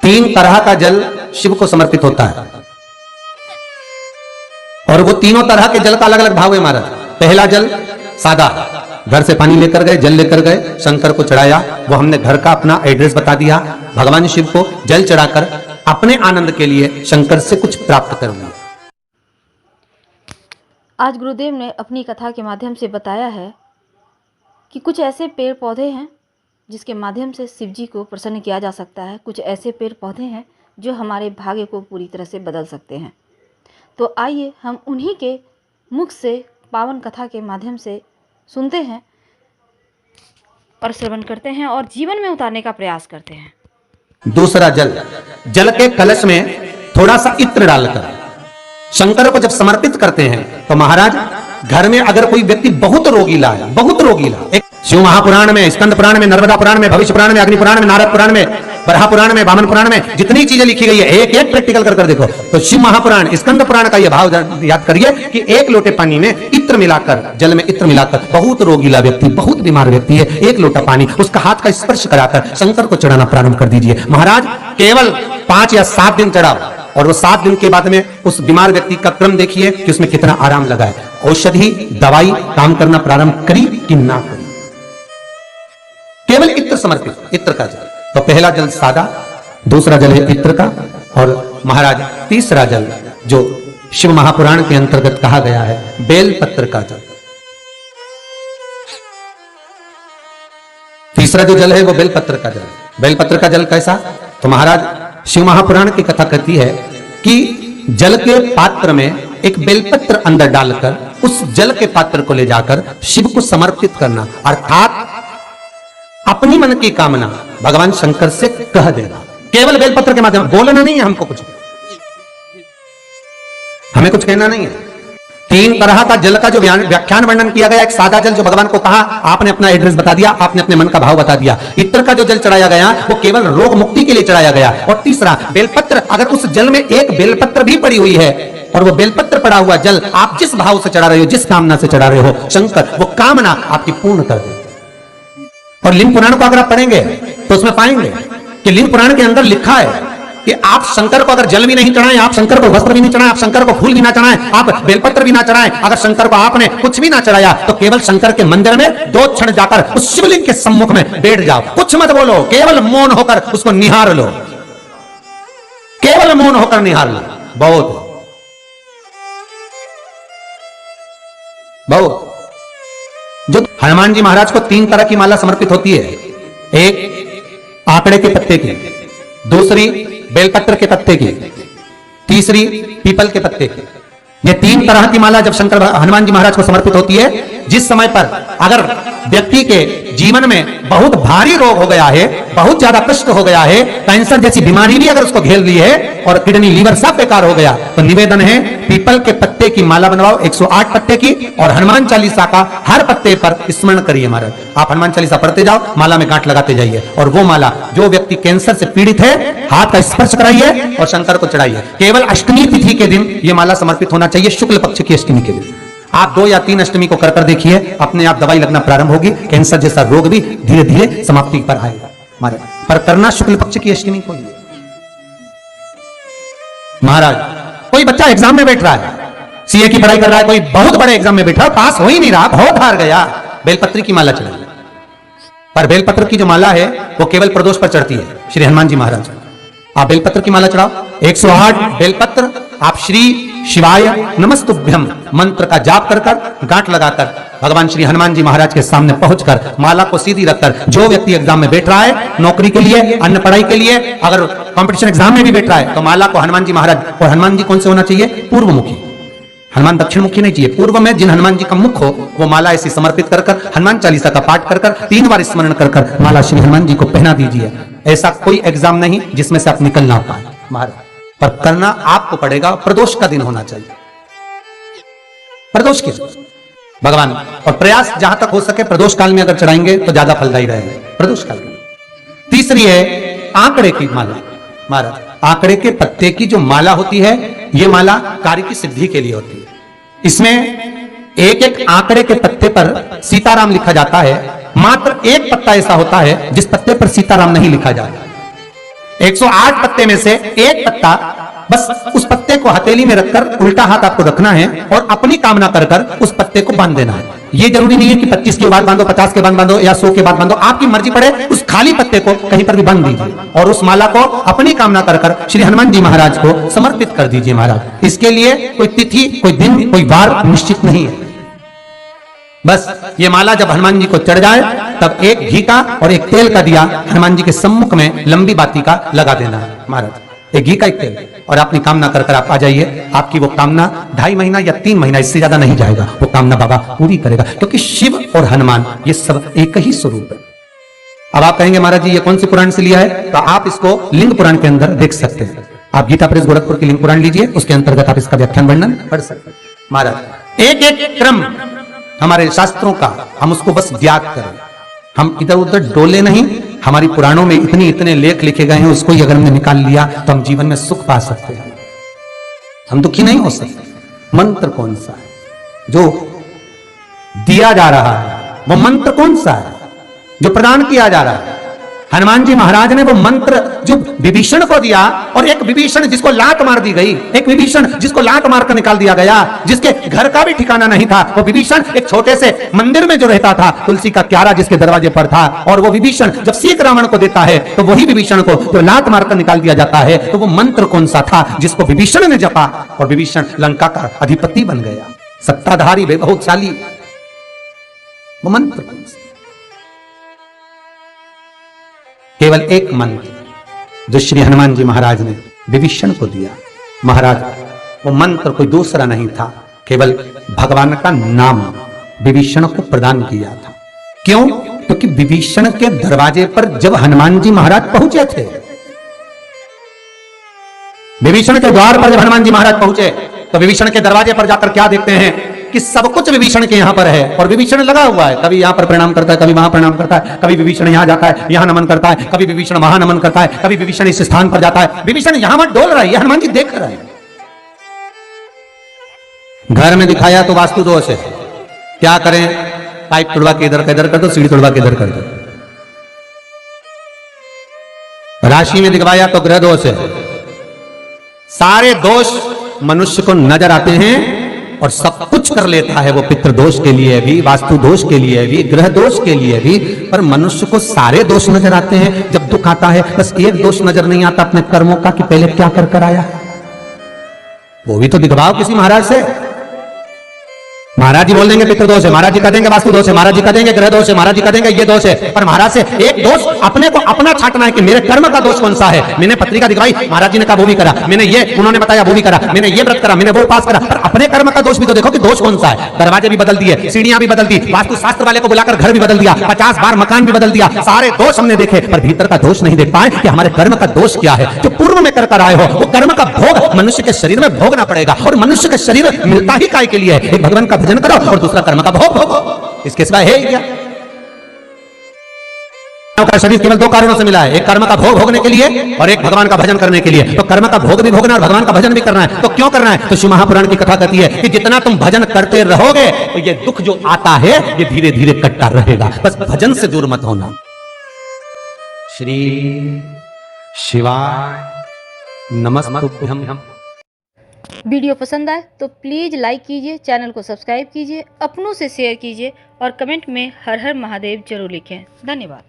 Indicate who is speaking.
Speaker 1: तीन तरह का जल शिव को समर्पित होता है और वो तीनों तरह के जल का अलग अलग भाव है महाराज। पहला जल सादा, घर से पानी लेकर गए, जल लेकर गए, शंकर को चढ़ाया, वो हमने घर का अपना एड्रेस बता दिया, भगवान शिव को जल चढ़ाकर अपने आनंद के लिए शंकर से कुछ प्राप्त कर लिया।
Speaker 2: आज गुरुदेव ने अपनी कथा के माध्यम से बताया है कि कुछ ऐसे पेड़ पौधे हैं जिसके माध्यम से शिव जी को प्रसन्न किया जा सकता है। कुछ ऐसे पेड़ पौधे हैं जो हमारे भाग्य को पूरी तरह से बदल सकते हैं। तो आइए हम उन्हीं के मुख से पावन कथा के माध्यम से सुनते हैं और श्रवण करते हैं और जीवन में उतारने का प्रयास करते हैं।
Speaker 1: दूसरा जल, जल के कलश में थोड़ा सा इत्र डालकर शंकर को जब समर्पित करते हैं तो महाराज घर में अगर कोई व्यक्ति बहुत रोगीला है, बहुत रोगीला, एक शिव महापुराण में, स्कंद पुराण में, नर्मदा पुराण में, भविष्य पुराण में, अग्नि पुराण में, नारद पुराण में, बरहा पुराण में, वामन पुराण में जितनी चीजें लिखी गई है एक एक प्रैक्टिकल कर देखो तो शिव महापुराण, स्कंद पुराण का यह भाव याद करिए कि एक लोटे पानी में इत्र मिलाकर, जल में इत्र मिलाकर, बहुत रोगीला व्यक्ति, बहुत बीमार व्यक्ति है, एक लोटा पानी उसका हाथ का स्पर्श कराकर शंकर को चढ़ाना प्रारंभ कर दीजिए। महाराज केवल 5 या 7 दिन चढ़ाओ और वो 7 दिन के बाद में उस बीमार व्यक्ति का क्रम देखिए कि उसमें कितना आराम लगा है। औषधि दवाई काम करना प्रारंभ करी कि ना करी। केवल इत्र समर्पित, इत्र का जल। तो पहला जल सादा, दूसरा जल है इत्र का और महाराज तीसरा जल जो शिव महापुराण के अंतर्गत कहा गया है बेलपत्र का जल। तीसरा जो जल है वो बेलपत्र का जल। बेलपत्र का जल कैसा? तो महाराज शिव महापुराण की कथा कहती है कि जल के पात्र में एक बेलपत्र अंदर डालकर उस जल के पात्र को ले जाकर शिव को समर्पित करना, अर्थात अपनी मन की कामना भगवान शंकर से कह देना। केवल बेलपत्र के माध्यम, बोलना नहीं है हमको कुछ, हमें कुछ कहना नहीं है। 3 तरह का जल का जो व्याख्यान वर्णन किया गया, एक सादा जल जो भगवान को कहा, आपने अपना एड्रेस बता दिया, आपने अपने मन का भाव बता दिया। इत्र का जो जल चढ़ाया गया वो केवल रोग मुक्ति के लिए चढ़ाया गया। और तीसरा बेलपत्र, अगर उस जल में एक बेलपत्र भी पड़ी हुई है और वो बेलपत्र पड़ा हुआ जल आप जिस भाव से चढ़ा रहे हो, जिस कामना से चढ़ा रहे हो, शंकर वो कामना आपकी पूर्ण कर दे। और लिंग पुराण को अगर आप पढ़ेंगे तो उसमें पाएंगे कि लिंग पुराण के अंदर लिखा है कि आप शंकर को अगर जल भी नहीं चढ़ाएं, आप शंकर को वस्त्र भी नहीं चढ़ाएं, आप शंकर को फूल भी ना चढ़ाएं, आप बेलपत्र भी ना चढ़ाएं, अगर शंकर को आपने कुछ भी ना चढ़ाया तो केवल शंकर के मंदिर में 2 क्षण जाकर उस शिवलिंग के सम्मुख में बैठ जाओ, कुछ मत बोलो, केवल मौन होकर उसको निहार लो, केवल मौन होकर निहार लो। बहुत जो हनुमान जी महाराज को 3 तरह की माला समर्पित होती है, एक आंकड़े के पत्ते की, दूसरी बेलपत्र के पत्ते की, तीसरी पीपल के पत्ते की। ये 3 तरह की माला जब शंकर हनुमान जी महाराज को समर्पित होती है, जिस समय पर अगर व्यक्ति के जीवन में बहुत भारी रोग हो गया है, बहुत ज्यादा कष्ट हो गया है, कैंसर जैसी बीमारी भी अगर उसको घेर ली है और किडनी लीवर सब बेकार हो गया, तो निवेदन है पीपल के पत्ते की माला बनवाओ, 108 पत्ते की, और हनुमान चालीसा का हर पत्ते पर स्मरण करिए। महाराज आप हनुमान चालीसा पढ़ते जाओ, माला में गांठ लगाते जाइए, और वो माला जो व्यक्ति कैंसर से पीड़ित है हाथ का स्पर्श कराइए और शंकर को चढ़ाइए। केवल अष्टमी तिथि के दिन ये माला समर्पित होना चाहिए, शुक्ल पक्ष की अष्टमी के दिन। आप 2 या 3 अष्टमी को कर देखिए, अपने आप दवाई लगना प्रारंभ होगी, कैंसर जैसा रोग भी धीरे धीरे समाप्ति पर आएगा। महाराज पर करना शुक्ल पक्ष की अष्टमी को। महाराज कोई बच्चा एग्जाम में बैठ रहा है, सीए की पढ़ाई कर रहा है, कोई बहुत बड़े एग्जाम में बैठा, पास हो ही नहीं रहा, बहुत हार गया, बेलपत्र की माला चढ़ाई। पर बेलपत्र की जो माला है वो केवल प्रदोष पर चढ़ती है, श्री हनुमान जी महाराज। आप बेलपत्र की माला चढ़ाओ, 108 बेलपत्र आप श्री शिवाय नमस्तुभ्यम मंत्र का जाप कर गांठ लगाकर भगवान श्री हनुमान जी महाराज के सामने पहुंचकर माला को सीधी रखकर, जो व्यक्ति एग्जाम में बैठ रहा है, नौकरी के लिए, अन्य पढ़ाई के लिए, अगर कंपटीशन एग्जाम में भी बैठ रहा है, तो माला को हनुमान जी महाराज, और हनुमान जी कौन से होना चाहिए? पूर्व मुखी। हनुमान दक्षिण मुखी नहीं चाहिए, पूर्व में जिन हनुमान जी का मुख हो वो माला ऐसी समर्पित कर हनुमान चालीसा का पाठ कर 3 बार स्मरण कर माला श्री हनुमान जी को पहना दीजिए। ऐसा कोई एग्जाम नहीं जिसमें से आप निकल ना पाए महाराज, पर करना आपको पड़ेगा। प्रदोष का दिन होना चाहिए, प्रदोष के भगवान, और प्रयास जहां तक हो सके प्रदोष काल में अगर चढ़ाएंगे तो ज्यादा फलदायी रहेगा, प्रदोष काल में। तीसरी है आंकड़े की माला। महाराज आंकड़े के पत्ते की जो माला होती है, ये माला कार्य की सिद्धि के लिए होती है। इसमें एक एक आंकड़े के पत्ते पर सीताराम लिखा जाता है, मात्र एक पत्ता ऐसा होता है जिस पत्ते पर सीताराम नहीं लिखा जाता। 108 पत्ते में से एक पत्ता, बस उस पत्ते को हथेली में रखकर उल्टा हाथ आपको रखना है और अपनी कामना कर कर उस पत्ते को बांध देना है। ये जरूरी नहीं है कि 25 के बाद बांधो, 50 के बाद बांधो या 100 के बाद बांधो, आपकी मर्जी पड़े। उस खाली पत्ते को कहीं पर भी बांध दीजिए और उस माला को अपनी कामना कर कर श्री हनुमान जी महाराज को समर्पित कर दीजिए महाराज। इसके लिए कोई तिथि, कोई दिन, कोई वार निश्चित नहीं है। बस ये माला जब हनुमान जी को चढ़ जाए तब एक घी का और एक तेल का दिया हनुमान जी के सम्मुख में लंबी बाती का लगा देना है महाराज। एक घी का एक तेल, और अपनी कामना कर कर आप आ जाइए। आपकी वो कामना 2.5 महीना या 3 महीना, इससे ज्यादा नहीं जाएगा, वो कामना बाबा पूरी करेगा, क्योंकि शिव और हनुमान ये सब एक ही स्वरूप है। अब आप कहेंगे महाराज जी ये कौन से पुराण से लिया है, तो आप इसको लिंग पुराण के अंदर देख सकते हैं। आप गीता प्रेस गोरखपुर की लिंग पुराण लीजिए, उसके अंतर्गत आप इसका व्याख्यान वर्णन पढ़ सकते हैं महाराज। एक एक क्रम हमारे शास्त्रों का हम उसको बस ज्ञात करें, हम इधर उधर डोले नहीं। हमारी पुराणों में इतने लेख लिखे गए हैं, उसको ही अगर हमने निकाल लिया तो हम जीवन में सुख पा सकते हैं, हम दुखी नहीं हो सकते। मंत्र कौन सा है जो दिया जा रहा है, वो मंत्र कौन सा है जो प्रदान किया जा रहा है? हनुमान जी महाराज ने वो मंत्र जो विभीषण को दिया, और एक विभीषण जिसको लात मार दी गई, एक विभीषण जिसको लात मारकर निकाल दिया गया, जिसके घर का भी ठिकाना नहीं था, वो विभीषण एक छोटे से मंदिर में जो रहता था, तुलसी का क्यारा जिसके दरवाजे पर था, और वो विभीषण जब सीख रावण को देता है तो वही विभीषण को जो लात मारकर निकाल दिया जाता है, तो वो मंत्र कौन सा था जिसको विभीषण ने जपा और विभीषण लंका का अधिपति बन गया, सत्ताधारी, वैभवशाली? वो मंत्र कौन सा? केवल एक मंत्र जो श्री हनुमान जी महाराज ने विभीषण को दिया महाराज, वो मंत्र कोई दूसरा नहीं था, केवल भगवान का नाम विभीषण को प्रदान किया था। क्यों? क्योंकि विभीषण के दरवाजे पर जब हनुमान जी महाराज पहुंचे थे, विभीषण के द्वार पर जब हनुमान जी महाराज पहुंचे तो विभीषण के दरवाजे पर जाकर क्या देखते हैं कि सब कुछ विभीषण के यहां पर है, और विभीषण लगा हुआ है, कभी यहां पर प्रणाम करता है, कभी वहां प्रणाम करता है, कभी विभीषण यहां जाता है, यहां नमन करता है, कभी विभीषण वहां नमन करता है, कभी विभीषण इस स्थान पर जाता है, विभीषण यहां मत डोल रहा है, ये हनुमान जी देख रहे हैं। घर में दिखाया तो वास्तु दोष है, क्या करें? पाइप तुड़वा के इधर का इधर कर दो, सीढ़ी तुड़वा के इधर कर दो। राशि में दिखवाया तो ग्रह दोष है। सारे दोष मनुष्य को नजर आते हैं और सब कुछ कर लेता है वो, पितृ दोष के लिए भी, वास्तु दोष के लिए भी, ग्रह दोष के लिए भी, पर मनुष्य को सारे दोष नजर आते हैं। जब दुख आता है बस एक दोष नजर नहीं आता अपने कर्मों का कि पहले क्या कर कर आया, वो भी तो दिखवाओ किसी महाराज से। महाराज जी बोल देंगे पितृ दोष है, महाराज जी कह देंगे वास्तु दोष है, महाराज जी कह देंगे ग्रह दोष है, महाराज जी कह देंगे ये दोष है, पर महाराज से एक दोष अपने को अपना छाटना है कि मेरे कर्म का दोष कौन सा है। मैंने पत्रिका दिखवाई, महाराज जी ने कहा वो भी करा, मैंने ये उन्होंने बताया वो भी करा, मैंने ये व्रत करा, मैंने वो उपास करा, पर अपने कर्म का दोष भी तो देखो कि दोष कौन सा है। दरवाजे भी बदल दिए, सीढ़ियां भी बदल दी, वास्तु शास्त्र वाले को बुलाकर घर भी बदल दिया, 50 बार मकान भी बदल दिया, सारे दोष हमने देखे, पर भीतर का दोष नहीं देख पाए कि हमारे कर्म का दोष क्या है। जो पूर्व में कर आए हो वो कर्म का भोग मनुष्य के शरीर में भोगना पड़ेगा, और मनुष्य का शरीर मिलता ही काय के लिए है? एक भगवान का भजन करो और दूसरा कर्म का भोग भोगो, इसके सिवा है क्या? का शरीर केवल 2 कारणों से मिला है, एक कर्म का भोग भोगने के लिए और एक भगवान का भजन करने के लिए। तो कर्म का भोग भी भोगना और भगवान का भजन भी करना है, तो क्यों करना है? तो शिव महापुराण की कथा कहती है कि जितना तुम भजन करते रहोगे तो ये दुख जो आता है ये धीरे धीरे कटता रहेगा, बस भजन से दूर मत होना। श्री शिवाय नमस्तुभ्यं।
Speaker 2: वीडियो पसंद आए तो प्लीज़ लाइक कीजिए, चैनल को सब्सक्राइब कीजिए, अपनों से शेयर कीजिए और कमेंट में हर हर महादेव जरूर लिखें। धन्यवाद।